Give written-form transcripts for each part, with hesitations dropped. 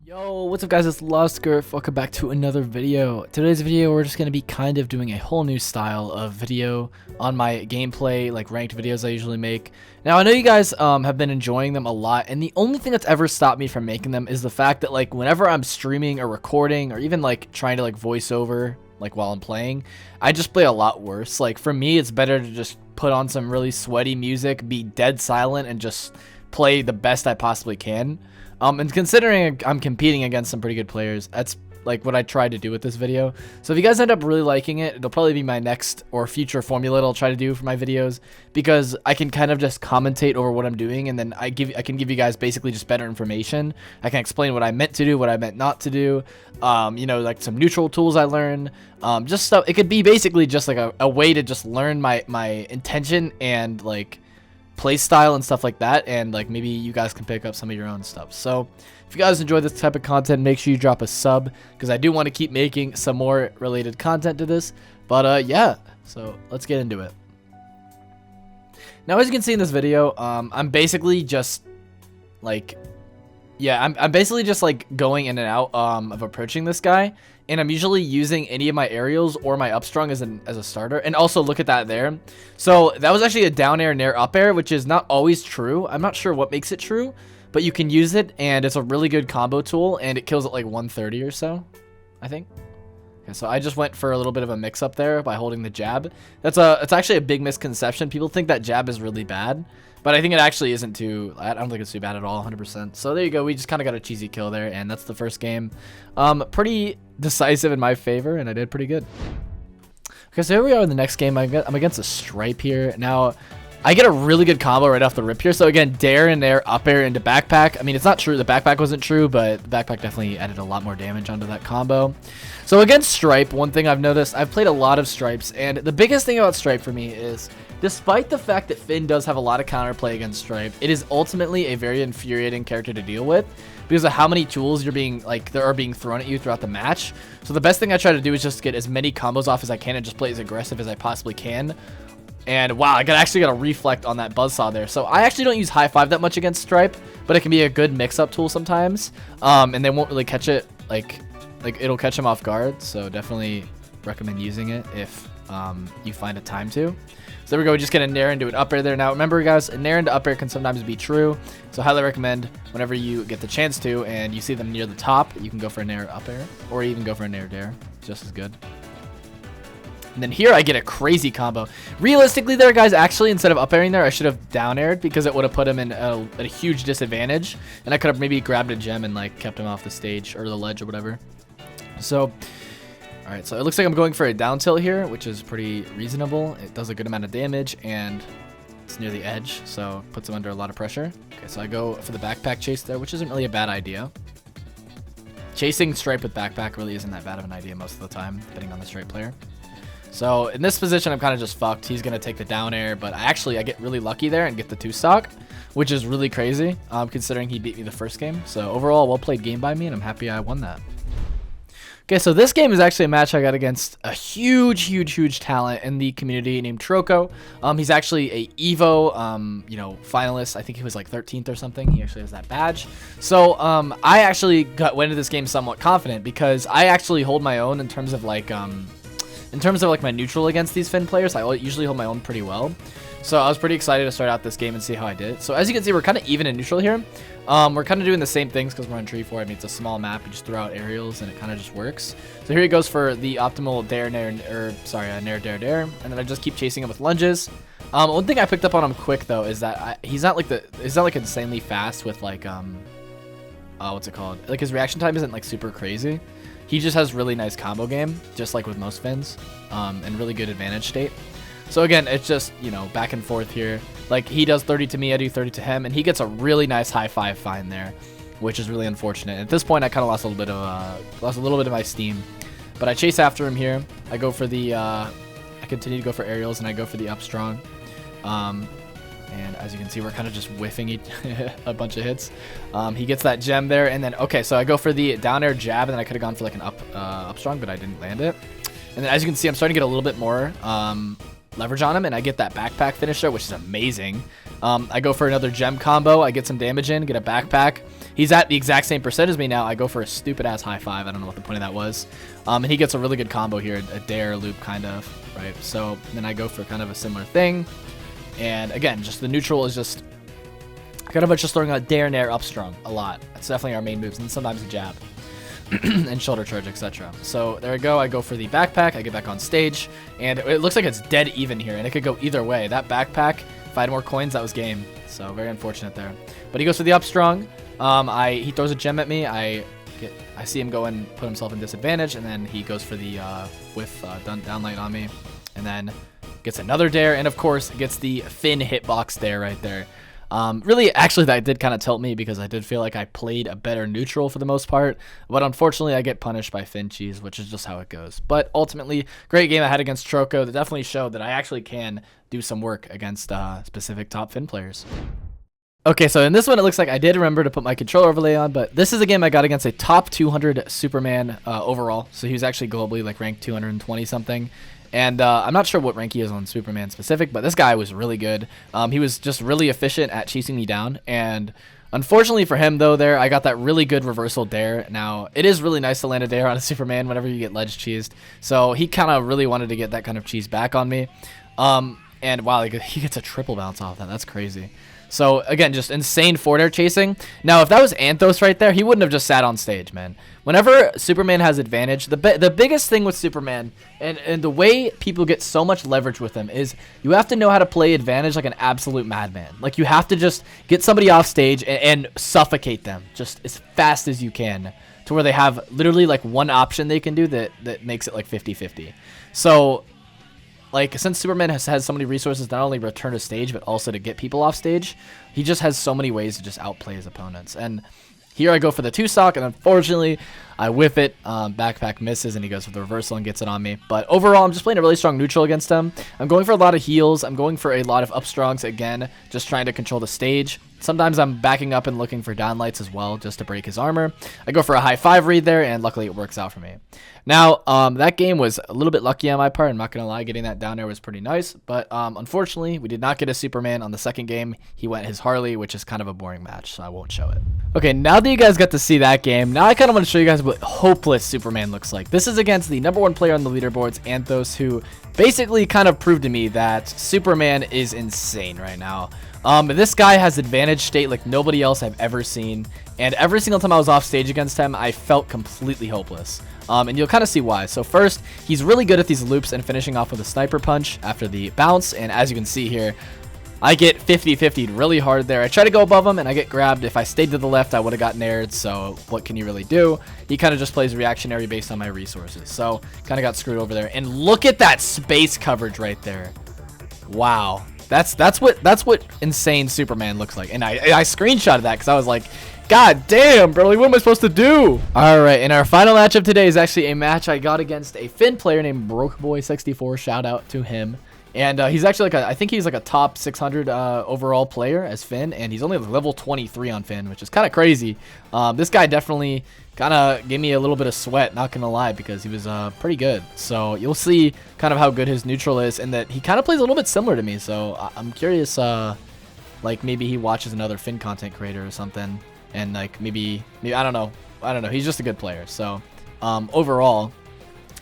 Yo, what's up guys, it's Lusker. Welcome back to another video. Today's video we're just going to be kind of doing a whole new style of video on my gameplay, like ranked videos I usually make. Now I know you guys have been enjoying them a lot, and the only thing that's ever stopped me from making them is the fact that like whenever I'm streaming or recording or even like trying to like voice over like while I'm playing, I just play a lot worse. Like for me it's better to just put on some really sweaty music, be dead silent, and just play the best I possibly can. And considering I'm competing against some pretty good players, that's like what I tried to do with this video. So if you guys end up really liking it, it'll probably be my next or future formula that I'll try to do for my videos, because I can kind of just commentate over what I'm doing, and then I can give you guys basically just better information. I can explain what I meant to do, what I meant not to do, you know, like some neutral tools I learned, just stuff. It could be basically just like a way to just learn my intention and like play style and stuff like that, and like maybe you guys can pick up some of your own stuff. So if you guys enjoy this type of content, make sure you drop a sub, because I do want to keep making some more related content to this. But yeah, so let's get into it. Now as you can see in this video, I'm basically just like, yeah, I'm basically just like going in and out of approaching this guy, and I'm usually using any of my aerials or my upstrong as a starter. And also look at that there. So that was actually a down air, nair, up air, which is not always true. I'm not sure what makes it true, but you can use it, and it's a really good combo tool, and it kills at like 130 or so, I think. Okay, so I just went for a little bit of a mix up there by holding the jab. It's actually a big misconception. People think that jab is really bad, but I think it actually isn't too. I don't think it's too bad at all, 100%. So there you go. We just kind of got a cheesy kill there, and that's the first game. Pretty decisive in my favor, and I did pretty good. Okay, so here we are in the next game. I'm against a Stripe here. Now, I get a really good combo right off the rip here. So again, dare and air, up air into backpack. I mean, it's not true. The backpack wasn't true, but the backpack definitely added a lot more damage onto that combo. So against Stripe, one thing I've noticed, I've played a lot of Stripes, and the biggest thing about Stripe for me is, despite the fact that Finn does have a lot of counterplay against Stripe, it is ultimately a very infuriating character to deal with, because of how many tools that are being thrown at you throughout the match. So the best thing I try to do is just get as many combos off as I can and just play as aggressive as I possibly can. And wow, I actually got a reflect on that buzzsaw there. So I actually don't use high five that much against Stripe, but it can be a good mix-up tool sometimes. And they won't really catch it, like it'll catch them off guard. So definitely recommend using it if you find a time to. So there we go, we just get a nair into an up air there. Now remember guys, a nair into up air can sometimes be true, so highly recommend whenever you get the chance to and you see them near the top, you can go for a nair up air, or even go for a nair dare, just as good. And then here I get a crazy combo. Realistically there guys, actually instead of up airing there, I should have down aired, because it would have put him in a huge disadvantage, and I could have maybe grabbed a gem and like kept him off the stage or the ledge or whatever. So alright, so it looks like I'm going for a down tilt here, which is pretty reasonable. It does a good amount of damage, and it's near the edge, so puts him under a lot of pressure. Okay, so I go for the backpack chase there, which isn't really a bad idea. Chasing Stripe with backpack really isn't that bad of an idea most of the time, depending on the Stripe player. So in this position, I'm kind of just fucked. He's going to take the down air, but I get really lucky there and get the 2-stock, which is really crazy, considering he beat me the first game. So overall, well played game by me, and I'm happy I won that. Okay, so this game is actually a match I got against a huge talent in the community named Troco. He's actually a Evo, you know, finalist. I think he was like 13th or something. He actually has that badge. So I actually went into this game somewhat confident, because I actually hold my own in terms of like my neutral against these Finn players. I usually hold my own pretty well. So I was pretty excited to start out this game and see how I did. So as you can see, we're kind of even in neutral here. We're kind of doing the same things because we're on tree 4. I mean, it's a small map. You just throw out aerials and it kind of just works. So here he goes for the optimal dare, nair, nair, dare, dare. And then I just keep chasing him with lunges. One thing I picked up on him quick though is that he's not like insanely fast with like what's it called? Like his reaction time isn't like super crazy. He just has really nice combo game, just like with most Finns, and really good advantage state. So again, it's just, you know, back and forth here. Like he does 30 to me, I do 30 to him, and he gets a really nice high five find there, which is really unfortunate. At this point, I kind of lost a little bit of my steam, but I chase after him here. I go for the, I continue to go for aerials, and I go for the up strong. And as you can see, we're kind of just whiffing a bunch of hits. He gets that gem there, and then okay, so I go for the down air jab, and then I could have gone for like an up strong, but I didn't land it. And then as you can see, I'm starting to get a little bit more leverage on him, and I get that backpack finisher, which is amazing. I go for another gem combo. I get some damage in, get a backpack. He's at the exact same percent as me now. I go for a stupid-ass high five. I don't know what the point of that was. And he gets a really good combo here, a dare loop kind of, right? So then I go for kind of a similar thing. And again, just the neutral is just kind of just throwing a dare nair up strong a lot. That's definitely our main moves, and sometimes a jab. And shoulder charge, etc. So there I go. I go for the backpack. I get back on stage, and it looks like it's dead even here, and it could go either way. That backpack, if I had more coins, that was game. So very unfortunate there. But he goes for the up strong. He throws a gem at me. I see him go and put himself in disadvantage, and then he goes for the whiff downlight on me, and then gets another dare, and of course gets the Finn hitbox dare right there. Really, actually, that did kind of tilt me because I did feel like I played a better neutral for the most part. But unfortunately, I get punished by Finn cheese, which is just how it goes. But ultimately, great game I had against Troko that definitely showed that I actually can do some work against specific top Finn players. Okay, so in this one, it looks like I did remember to put my controller overlay on, but this is a game I got against a top 200 Superman overall. So he was actually globally like ranked 220 something. And I'm not sure what rank he is on Superman specific, but this guy was really good. He was just really efficient at chasing me down. And unfortunately for him, though, I got that really good reversal dare. Now, it is really nice to land a dare on a Superman whenever you get ledge cheesed. So he kind of really wanted to get that kind of cheese back on me. And wow, he gets a triple bounce off that. That's crazy. So again, just insane forward air chasing. Now, if that was Anthos right there, he wouldn't have just sat on stage, man. Whenever Superman has advantage, the biggest thing with Superman and the way people get so much leverage with him is you have to know how to play advantage like an absolute madman. Like you have to just get somebody off stage and suffocate them just as fast as you can to where they have literally like one option they can do that makes it like 50-50. So like, since Superman has so many resources, not only return to stage, but also to get people off stage, he just has so many ways to just outplay his opponents. And here I go for the 2-stock, and unfortunately, I whiff it. Backpack misses, and he goes for the reversal and gets it on me. But overall, I'm just playing a really strong neutral against him. I'm going for a lot of heals. I'm going for a lot of up strongs, again, just trying to control the stage. Sometimes I'm backing up and looking for downlights as well, just to break his armor. I go for a high 5 read there, and luckily it works out for me. Now, that game was a little bit lucky on my part. I'm not going to lie, getting that down there was pretty nice. But unfortunately, we did not get a Superman on the second game. He went his Harley, which is kind of a boring match, so I won't show it. Okay, now that you guys got to see that game, now I kind of want to show you guys what hopeless Superman looks like. This is against the #1 player on the leaderboards, Anthos, who basically kind of proved to me that Superman is insane right now. This guy has advantage state like nobody else I've ever seen, and every single time I was off stage against him, I felt completely hopeless. And you'll kind of see why. So first, he's really good at these loops and finishing off with a sniper punch after the bounce, and as you can see here, I get 50-50'd really hard there. I try to go above him, and I get grabbed. If I stayed to the left, I would have gotten aired, so what can you really do? He kind of just plays reactionary based on my resources, so kind of got screwed over there. And look at that space coverage right there. Wow. That's what insane Superman looks like. And I screenshotted that because I was like, God damn, bro, what am I supposed to do? All right, and our final match of today is actually a match I got against a Finn player named Brokeboy64. Shout out to him. And he's actually like I think he's like a top 600 overall player as Finn, and he's only level 23 on Finn, which is kind of crazy. This guy definitely kind of gave me a little bit of sweat, not gonna lie, because he was pretty good. So you'll see kind of how good his neutral is, and that he kind of plays a little bit similar to me. So I'm curious, like maybe he watches another Finn content creator or something, and like maybe I don't know. He's just a good player. So overall,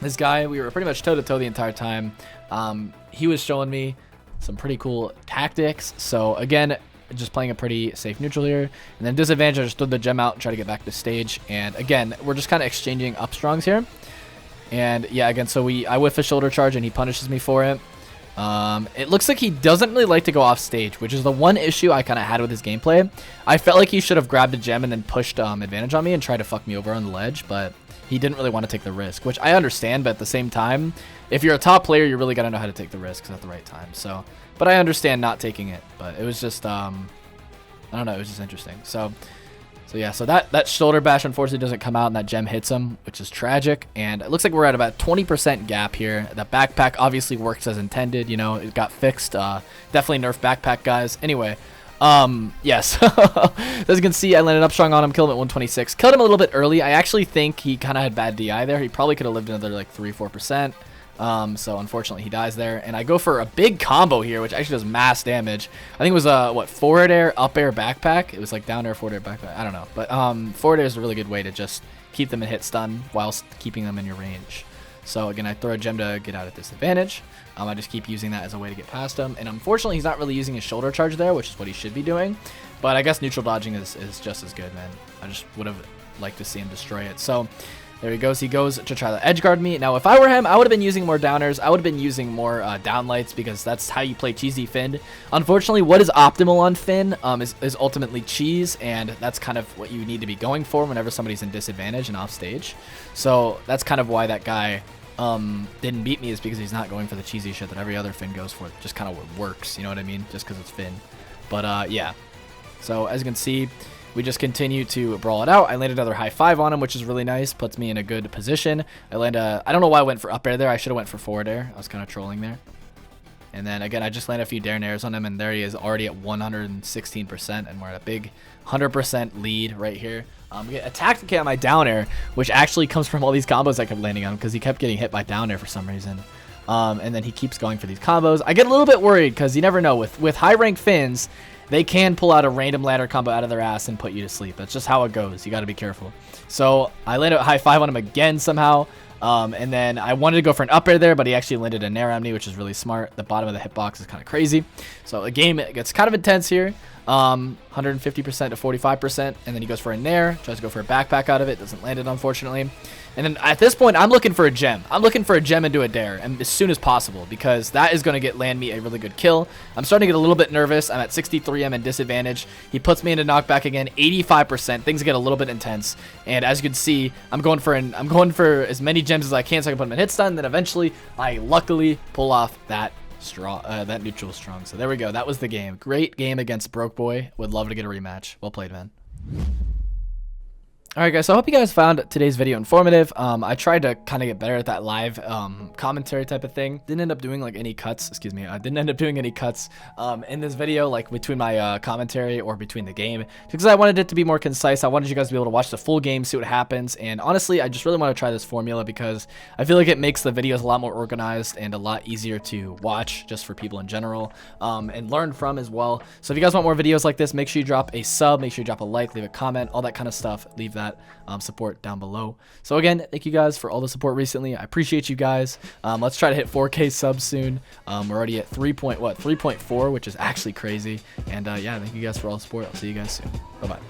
this guy, we were pretty much toe to toe the entire time. He was showing me some pretty cool tactics. So again, just playing a pretty safe neutral here. And then disadvantage, I just threw the gem out and try to get back to stage. And again, we're just kind of exchanging up strongs here. And yeah, again, so I whiff a shoulder charge and he punishes me for it. It looks like he doesn't really like to go off stage, which is the one issue I kind of had with his gameplay. I felt like he should have grabbed a gem and then pushed advantage on me and tried to fuck me over on the ledge, but he didn't really want to take the risk, which I understand, but at the same time, if you're a top player, you really got to know how to take the risks at the right time. So, but I understand not taking it, but it was just, I don't know, it was just interesting. So yeah, so that shoulder bash unfortunately doesn't come out and that gem hits him, which is tragic. And it looks like we're at about 20% gap here. The backpack obviously works as intended, you know, it got fixed. Definitely nerf backpack, guys. Anyway, yes. As you can see, I landed up strong on him, killed him at 126. Killed him a little bit early. I actually think he kind of had bad DI there. He probably could have lived another like 3-4%. So unfortunately he dies there, and I go for a big combo here, which actually does mass damage. I think it was what, forward air, up air, backpack. It was like down air, forward air, backpack. I don't know, but forward air is a really good way to just keep them in hit stun whilst keeping them in your range. So again, I throw a gem to get out at disadvantage. I just keep using that as a way to get past him, and unfortunately he's not really using his shoulder charge there, which is what he should be doing. But I guess neutral dodging is just as good, man. I just would have liked to see him destroy it. So there he goes. He goes to try to edge guard me. Now, if I were him, I would have been using more downers. I would have been using more downlights, because that's how you play cheesy Finn. Unfortunately, what is optimal on Finn is ultimately cheese, and that's kind of what you need to be going for whenever somebody's in disadvantage and off stage. So that's kind of why that guy didn't beat me, is because he's not going for the cheesy shit that every other Finn goes for. It just kind of works, you know what I mean? Just because it's Finn. But yeah. So as you can see, we just continue to brawl it out. I landed another high five on him, which is really nice. Puts me in a good position. I don't know why I went for up air there. I should have went for forward air. I was kind of trolling there. And then again, I just landed a few dare nairs on him, and there he is already at 116%, and we're at a big 100% lead right here. We get attacked again on my down air, which actually comes from all these combos I kept landing on him, because he kept getting hit by down air for some reason. And then he keeps going for these combos. I get a little bit worried, because you never know. With high rank Finns, they can pull out a random ladder combo out of their ass and put you to sleep. That's just how it goes. You got to be careful. So I landed a high five on him again somehow. And then I wanted to go for an up air there, but he actually landed a nair on me, which is really smart. The bottom of the hitbox is kind of crazy. So the game gets kind of intense here. 150% to 45%, and then he goes for a nair, tries to go for a backpack out of it, doesn't land it, unfortunately. And then at this point, I'm looking for a gem. I'm looking for a gem into a dare, and as soon as possible, because that is going to land me a really good kill. I'm starting to get a little bit nervous. I'm at 63. I'm in disadvantage. He puts me into knockback again, 85%. Things get a little bit intense, and as you can see, I'm going for as many gems as I can so I can put him in hit stun. Then eventually, I luckily pull off that neutral strong. So there we go. That was the game. Great game against Broke Boy. Would love to get a rematch. Well played, man. Alright guys, so I hope you guys found today's video informative. I tried to kind of get better at that live commentary type of thing. Didn't end up doing like any cuts, excuse me. I didn't end up doing any cuts in this video, like between my commentary or between the game, because I wanted it to be more concise. I wanted you guys to be able to watch the full game, see what happens, and honestly, I just really want to try this formula because I feel like it makes the videos a lot more organized and a lot easier to watch just for people in general, and learn from as well. So if you guys want more videos like this, make sure you drop a sub, make sure you drop a like, leave a comment, all that kind of stuff. Leave that support down below. So again, thank you guys for all the support recently. I appreciate you guys. Let's try to hit 4K subs soon. We're already at 3.4, which is actually crazy. And yeah, thank you guys for all the support. I'll see you guys soon. Bye bye.